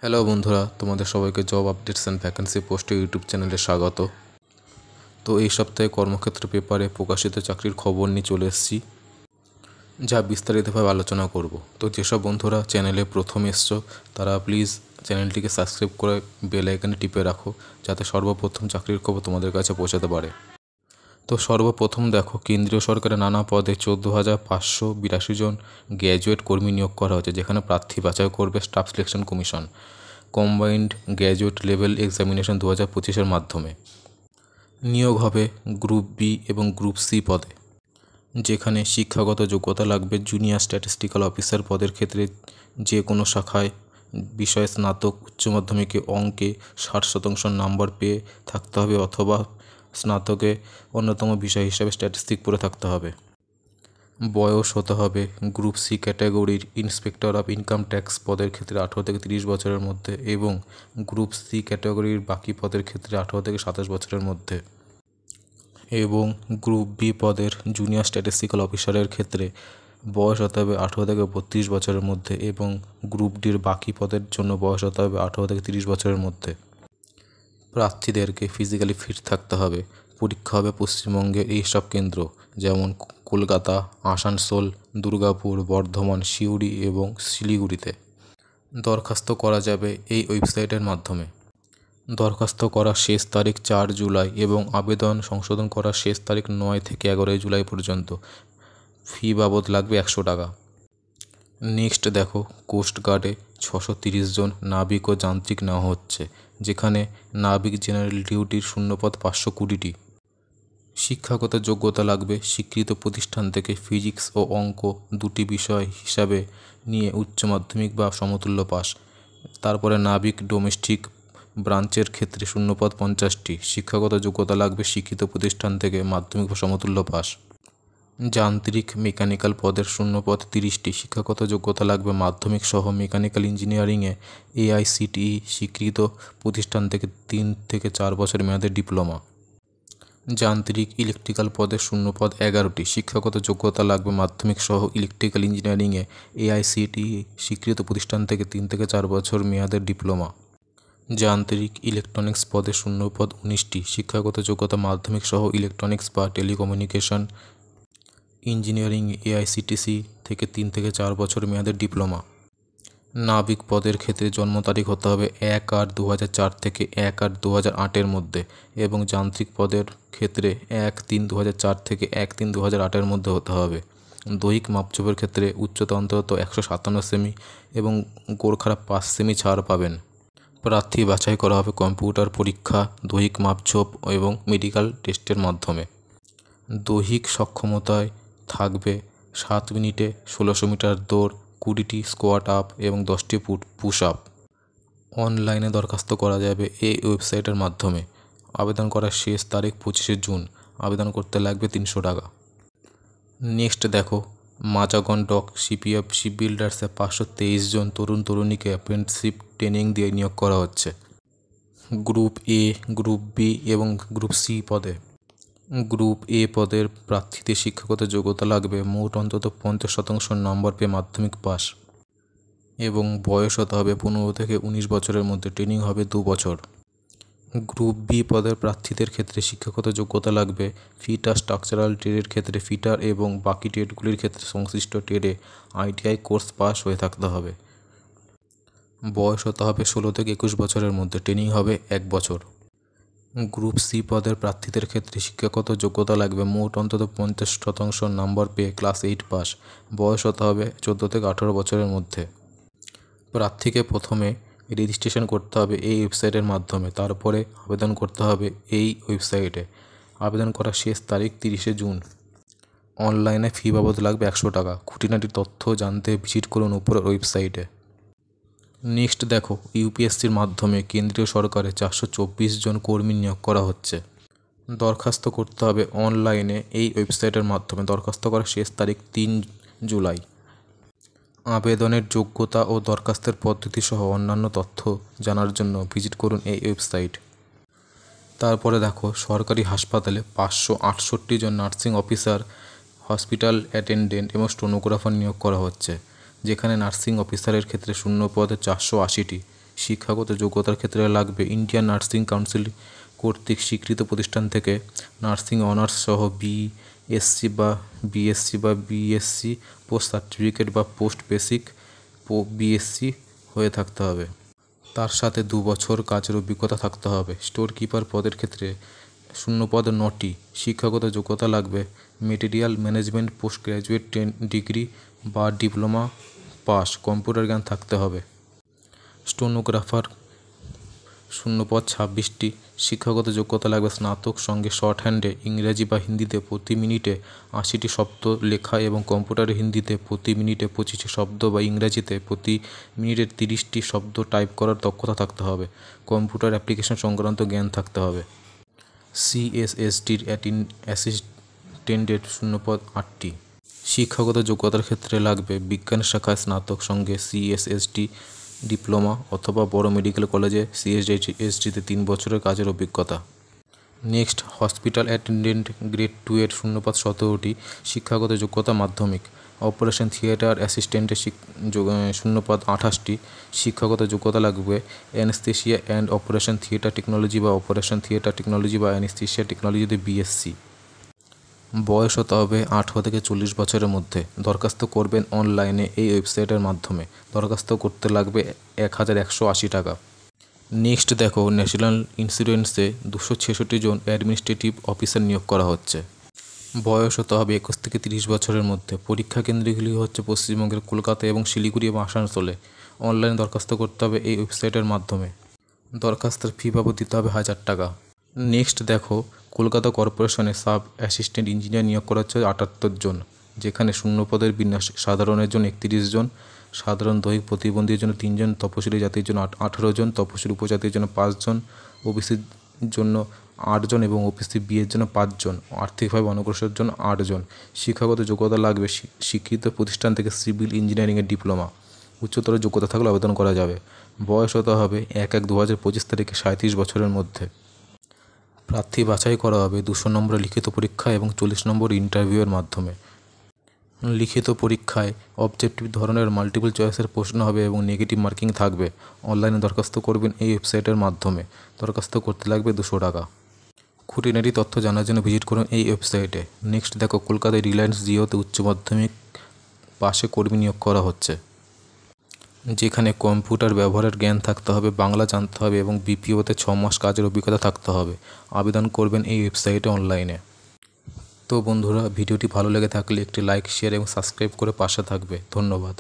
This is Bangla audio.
হ্যালো বন্ধুরা, তোমাদের সবাইকে জব আপডেটস অ্যান্ড ভ্যাকেন্সি পোস্টে ইউটিউব চ্যানেলে স্বাগত। তো এই সপ্তাহে কর্মক্ষেত্র পেপারে প্রকাশিত চাকরির খবর নিয়ে চলে এসেছি, যা বিস্তারিতভাবে আলোচনা করব। তো যেসব বন্ধুরা চ্যানেলে প্রথম এসছো তারা প্লিজ চ্যানেলটিকে সাবস্ক্রাইব করে বেল আইকনে টিপে রাখো, যাতে সর্বপ্রথম চাকরির খবর তোমাদের কাছে পৌঁছাতে পারে। তো সর্বপ্রথম দেখো, কেন্দ্রীয় সরকারের নানা পদে 14,582 জন গ্র্যাজুয়েট কর্মী নিয়োগ করা হয়েছে, যেখানে প্রার্থী বাছাই করবে staff selection commission combined graduate level examination 2025-এর মাধ্যমে। নিয়োগ হবে গ্রুপ বি এবং গ্রুপ সি পদে, যেখানে শিক্ষাগত যোগ্যতা লাগবে জুনিয়র স্ট্যাটিস্টিক্যাল অফিসার পদের ক্ষেত্রে যে কোনো শাখায় বিষয়ে স্নাতক, উচ্চ মাধ্যমিকে অঙ্কে 60% নাম্বার পেয়ে থাকতে হবে, অথবা স্নাতকে অন্যতম বিষয় হিসাবে স্ট্যাটিস্টিক পড়ে থাকতে হবে। বয়স হতে হবে গ্রুপ সি ক্যাটাগরির ইন্সপেক্টর অফ ইনকাম ট্যাক্স পদের ক্ষেত্রে 18 থেকে 30 বছরের মধ্যে, এবং গ্রুপ সি ক্যাটাগরির বাকি পদের ক্ষেত্রে 18 থেকে 27 বছরের মধ্যে। এবং গ্রুপ বি পদের জুনিয়র স্ট্যাটিস্টিক্যাল অফিসারের ক্ষেত্রে বয়স হতে হবে 18 থেকে 32 বছরের মধ্যে, এবং গ্রুপ ডির বাকি পদের জন্য বয়স হতে হবে 18 থেকে 30 বছরের মধ্যে। প্রার্থীদেরকে ফিজিক্যালি ফিট থাকতে হবে। পরীক্ষা হবে পশ্চিমবঙ্গের এইসব কেন্দ্র, যেমন কলকাতা, আসানসোল, দুর্গাপুর, বর্ধমান, সিউড়ি এবং শিলিগুড়িতে। দরখাস্ত করা যাবে এই ওয়েবসাইটের মাধ্যমে। দরখাস্ত করার শেষ তারিখ 4 জুলাই এবং আবেদন সংশোধন করার শেষ তারিখ 9 থেকে 11 জুলাই পর্যন্ত। ফি বাবদ লাগবে 100 টাকা। নেক্সট দেখো, কোস্টগার্ডে 630 জন নাবিক ও যান্ত্রিক নেওয়া হচ্ছে, যেখানে নাবিক জেনারেল ডিউটির শূন্যপদ 520টি। শিক্ষাগত যোগ্যতা লাগবে স্বীকৃত প্রতিষ্ঠান থেকে ফিজিক্স ও অঙ্ক দুটি বিষয় হিসাবে নিয়ে উচ্চ মাধ্যমিক বা সমতুল্য পাস। তারপরে নাবিক ডোমেস্টিক ব্রাঞ্চের ক্ষেত্রে শূন্যপদ 50টি। শিক্ষাগত যোগ্যতা লাগবে স্বীকৃত প্রতিষ্ঠান থেকে মাধ্যমিক বা সমতুল্য পাস। যান্ত্রিক মেকানিক্যাল পদের শূন্যপদ 30টি। শিক্ষাগত যোগ্যতা লাগবে মাধ্যমিক সহ মেকানিক্যাল ইঞ্জিনিয়ারিংয়ে এআইসিটিই স্বীকৃত প্রতিষ্ঠান থেকে 3 থেকে 4 বছর মেয়াদের ডিপ্লোমা। যান্ত্রিক ইলেকট্রিক্যাল পদের শূন্যপদ 11টি। শিক্ষাগত যোগ্যতা লাগবে মাধ্যমিক সহ ইলেকট্রিক্যাল ইঞ্জিনিয়ারিংয়ে এআইসিটিই স্বীকৃত প্রতিষ্ঠান থেকে 3 থেকে 4 বছর মেয়াদের ডিপ্লোমা। যান্ত্রিক ইলেকট্রনিক্স পদের শূন্যপদ 19টি। শিক্ষাগত যোগ্যতা মাধ্যমিক সহ ইলেকট্রনিক্স বা টেলিকমিউনিকেশন ইঞ্জিনিয়ারিং এআইসিটিসি থেকে 3 থেকে 4 বছর মেয়াদের ডিপ্লোমা। নাবিক পদের ক্ষেত্রে জন্ম তারিখ হতে হবে 1/8/2004 থেকে 1/8/2008-এর মধ্যে, এবং যান্ত্রিক পদের ক্ষেত্রে 1/3/2004 থেকে 1/3/2008-এর মধ্যে হতে হবে। দৈহিক মাপজোপের ক্ষেত্রে উচ্চতা অন্তত 157 সেমি এবং গোর্খারা 5 সেমি ছাড় পাবেন। প্রার্থী বাছাই করা হবে কম্পিউটার পরীক্ষা, দৈহিক মাপজোপ এবং মেডিকেল টেস্টের মাধ্যমে। দৈহিক সক্ষমতায় থাকবে 7 মিনিটে 1600 মিটার দৌড়, 20টি স্কোয়াট আপ এবং 10টি পুশ আপ। অনলাইনে দরখাস্ত করা যাবে এই ওয়েবসাইটের মাধ্যমে। আবেদন করার শেষ তারিখ 25শে জুন। আবেদন করতে লাগবে 300 টাকা। নেক্সট দেখো, মাজাগন ডক শিপইয়ার্ড শিপ বিল্ডার্সে 523 জন তরুণ তরুণীকে অ্যাপ্রেন্টিসশিপ ট্রেনিং দিয়ে নিয়োগ করা হচ্ছে গ্রুপ এ, গ্রুপ বি এবং গ্রুপ সি পদে। গ্রুপ এ পদের প্রার্থীদের শিক্ষাগত যোগ্যতা লাগবে মোট অন্তত 50% নম্বর পেয়ে মাধ্যমিক পাস, এবং বয়স হতে হবে 15 থেকে 19 বছরের মধ্যে। ট্রেনিং হবে 2 বছর। গ্রুপ বি পদের প্রার্থীদের ক্ষেত্রে শিক্ষাগত যোগ্যতা লাগবে ফিটার স্ট্রাকচারাল ট্রেডের ক্ষেত্রে ফিটার এবং বাকি ট্রেডগুলির ক্ষেত্রে সংশ্লিষ্ট ট্রেডে আইটিআই কোর্স পাস হয়ে থাকতে হবে। বয়স হতে হবে 16 থেকে 21 বছরের মধ্যে। ট্রেনিং হবে 1 বছর। গ্রুপ সি পদের প্রার্থীদের ক্ষেত্রে শিক্ষাগত যোগ্যতা লাগবে মোট অন্তত 50% নম্বর পেয়ে ক্লাস 8 পাস। বয়স হতে হবে 14 থেকে 18 বছরের মধ্যে। প্রার্থীকে প্রথমে রেজিস্ট্রেশন করতে হবে এই ওয়েবসাইটের মাধ্যমে, তারপরে আবেদন করতে হবে এই ওয়েবসাইটে। আবেদন করার শেষ তারিখ 30শে জুন। অনলাইনে ফি বাবদ লাগবে 100 টাকা। খুঁটিনাটি তথ্য জানতে ভিজিট করুন উপরের ওয়েবসাইটে। নেক্সট দেখো, ইউপিএসসির মাধ্যমে কেন্দ্রীয় সরকারের 424 জন কর্মী নিয়োগ করা হচ্ছে। দরখাস্ত করতে হবে অনলাইনে এই ওয়েবসাইটের মাধ্যমে। দরখাস্ত করার শেষ তারিখ 3 জুলাই। আবেদনের যোগ্যতা ও দরখাস্তের পদ্ধতি সহ অন্যান্য তথ্য জানার জন্য ভিজিট করুন এই ওয়েবসাইট। তারপরে দেখো, সরকারি হাসপাতালে 568 জন নার্সিং অফিসার, হসপিটাল অ্যাটেন্ডেন্ট এবং স্টোনোগ্রাফার নিয়োগ করা হচ্ছে, যেখানে নার্সিং অফিসারের ক্ষেত্রে শূন্যপদ 480টি। শিক্ষাগত যোগ্যতার ক্ষেত্রে লাগবে ইন্ডিয়ান নার্সিং কাউন্সিল কর্তৃক স্বীকৃত প্রতিষ্ঠান থেকে নার্সিং অনার্স সহ বিএসসি বা বিএসসি পোস্ট সার্টিফিকেট বা পোস্ট বেসিক বিএসসি হয়ে থাকতে হবে। তার সাথে 2 বছর কাজের অভিজ্ঞতা থাকতে হবে। স্টোর কিপার পদের ক্ষেত্রে শূন্যপদ 9টি। শিক্ষাগত যোগ্যতা লাগবে material management post graduate degree বা ডিপ্লোমা পাস, কম্পিউটার জ্ঞান থাকতে হবে। স্টেনোগ্রাফার শূন্যপদ 26টি। শিক্ষাগত যোগ্যতা লাগবে স্নাতক, সঙ্গে শর্ট হ্যান্ডে ইংরেজি বা হিন্দিতে প্রতি মিনিটে 80টি শব্দ লেখা এবং কম্পিউটারে হিন্দিতে প্রতি মিনিটে 25টি শব্দ বা ইংরেজিতে প্রতি মিনিটে 30টি শব্দ টাইপ করার দক্ষতা থাকতে হবে। কম্পিউটার অ্যাপ্লিকেশন সংক্রান্ত জ্ঞান থাকতে হবে। সিএসএসটির অ্যাসিস্ট্যান্টের শূন্যপদ 8টি। শিক্ষাগত যোগ্যতার ক্ষেত্রে লাগবে বিজ্ঞান শাখায় স্নাতক, সঙ্গে সিএসএসটি ডিপ্লোমা অথবা বড় মেডিকেল কলেজে সিএসএসটিতে 3 বছরের কাজের অভিজ্ঞতা। নেক্সট, হসপিটাল অ্যাটেন্ডেন্ট গ্রেড 2 এর শূন্যপদ 17টি। শিক্ষাগত যোগ্যতা মাধ্যমিক। অপারেশন থিয়েটার অ্যাসিস্ট্যান্টের শূন্যপদ 28টি। শিক্ষাগত যোগ্যতা লাগবে anaesthesia and operation theatre technology বা অপারেশন থিয়েটার টেকনোলজি বা অ্যানেস্থেসিয়া টেকনোলজিতে বিএসসি। বয়স হতে হবে 18 থেকে 40 বছরের মধ্যে। দরখাস্ত করবেন অনলাইনে এই ওয়েবসাইটের মাধ্যমে। দরখাস্ত করতে লাগবে 1180 টাকা। নেক্সট দেখো, ন্যাশনাল ইন্স্যুরেন্সে 266 জন অ্যাডমিনিস্ট্রেটিভ অফিসার নিয়োগ করা হচ্ছে। বয়স হতে হবে 21 থেকে 30 বছরের মধ্যে। পরীক্ষা কেন্দ্রগুলি হচ্ছে পশ্চিমবঙ্গের কলকাতা এবং শিলিগুড়ি এবং আসানসোলে। অনলাইনে দরখাস্ত করতে হবে এই ওয়েবসাইটের মাধ্যমে। দরখাস্তের ফি বাবদ দিতে হবে 1000 টাকা। নেক্সট দেখো, কলকাতা কর্পোরেশনে সাব অ্যাসিস্ট্যান্ট ইঞ্জিনিয়ার নিয়োগ করা হচ্ছে 78 জন, যেখানে শূন্যপদের বিন্যাস সাধারণের জন্য 31 জন, সাধারণ দৈহিক প্রতিবন্ধীর জন্য 3 জন, তপশিলি জাতির জন্য 18 জন, তপশিলি উপজাতির জন্য 5 জন, ওবিসির জন্য 8 জন এবং ওবিসি বিয়ের জন্য 5 জন, আর্থিকভাবে অনগ্রসরের জন্য 8 জন। শিক্ষাগত যোগ্যতা লাগবে স্বীকৃত প্রতিষ্ঠান থেকে সিভিল ইঞ্জিনিয়ারিংয়ের ডিপ্লোমা। উচ্চতর যোগ্যতা থাকলে আবেদন করা যাবে। বয়স হতে হবে 1/1/2025 তারিখে 37 বছরের মধ্যে। প্রার্থী বাছাই করা হবে 200 নম্বরের লিখিত পরীক্ষা এবং 40 নম্বর ইন্টারভিউয়ের মাধ্যমে। লিখিত পরীক্ষায় অবজেক্টিভ ধরনের মাল্টিপল চয়েসের প্রশ্ন হবে এবং নেগেটিভ মার্কিং থাকবে। অনলাইনে দরখাস্ত করবেন এই ওয়েবসাইটের মাধ্যমে। দরখাস্ত করতে লাগবে 200 টাকা। খুঁটিনাটি তথ্য জানার জন্য ভিজিট করুন এই ওয়েবসাইটে। নেক্সট দেখো, কলকাতায় রিলায়েন্স জিওতে উচ্চ মাধ্যমিক পাশে কর্মী নিয়োগ করা হচ্ছে, যেখানে কম্পিউটার ব্যবহারের জ্ঞান থাকতে হবে, বাংলা জানতে হবে এবং বিপিওতে 6 মাস কাজের অভিজ্ঞতা থাকতে হবে। আবেদন করবেন এই ওয়েবসাইটে অনলাইনে। তো বন্ধুরা, ভিডিওটি ভালো লেগে থাকলে একটি লাইক, শেয়ার এবং সাবস্ক্রাইব করে পাশে থাকবে। ধন্যবাদ।